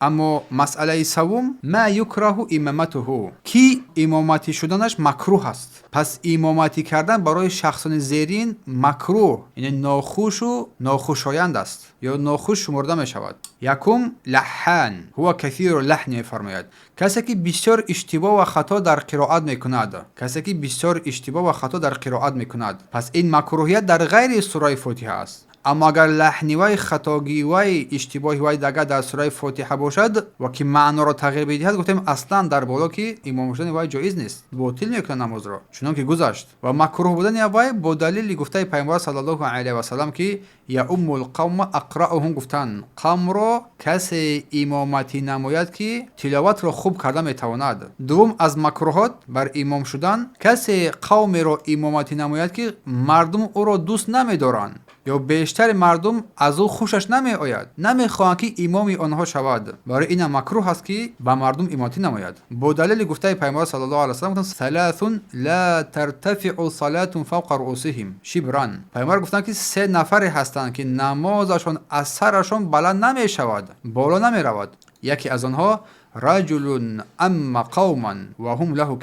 اما مسئله سوم ما یکره امامته، کی امامتی شدنش مکروه است. پس امامتی کردن برای شخصان زیرین مکروه، یعنی ناخوش و ناخوشایند است یا ناخوش شمرده می شود. یکم لحن، هو کثیر لحن می فرماید، کسی که بسیار اشتباه و خطا در قرائت می کند. کسی که بسیار اشتباه و خطا در قرائت می کند، پس این مکروهیت در غیر سوره فاتحه است. اما اگر لحنی وی خطاگی وی اشتباهی وی دیگر در سوره فاتحه باشد و که معنا را تغییر بدهد، گفتیم اصلا در بالا که امام شدن وی جایز نیست، باطل میکنه نماز را، چون که گذشت. و مکروه بودن وی با دلیل گفته پیامبر صلی الله علیه و سلم که یا ام القوم اقرأهم، گفتن قوم را کسی امامتی نماید که تلاوت را خوب کرده میتواند. دوم از مکروهات بر امام شدن، کسی قوم را امامتی نماید که مردم او را دوست نمیدارند یا بیشتر مردم از او خوشش نمی آید، نمیخواهند که امام آنها شود. برای این مکروه است که به مردم امامتی نماید. با دلیل گفته پیامبر صلی الله علیه و سلم ثلاث لا ترتفع صلاه فوق رؤوسهم شبرا، پیامبر گفتند که 3 نفر هستند که نمازشان از سرشان بلند نمی شود، بالا نمی رود. یکی از آنها رجل اما قوما و هم له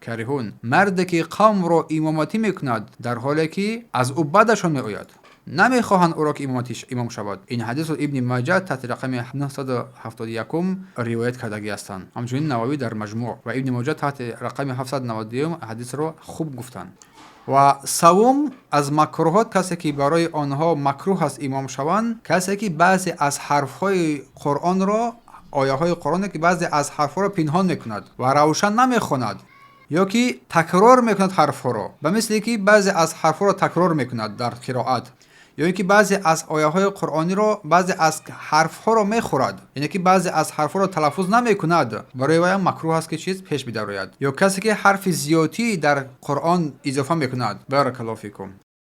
کرهون، مردی که قوم را امامتی میکند در حالی که از او بدشان میآید، نمیخواهند او را که امام شود. این حدیث ابن ماجه تحت رقم 971 روایت کردگی هستند. همچنین نووی در مجموع و ابن ماجه تحت رقم 792 حدیث را خوب گفتند. و سوم از مکروهات، کسی که برای آنها مکروه است امام شوند، کسی که بعضی از حرفهای قرآن را، آیه های قرآن که بعضی از حرفها را پنهان میکند و روشن نمیخواند، یا که تکرار میکند حرفها را، به مثل که بعضی از حرفها را تکرار میکند در قرائت، یا اینکه بعضی از آیه های قرآنی را، بعضی از حرف ها را میخورد، یعنی که بعضی از حرف ها را تلفظ نمیکند، برای وی مکروه است که چیز پیش بدرآید. یا کسی که حرف زیادی در قرآن اضافه میکند. بارک الله فیکم.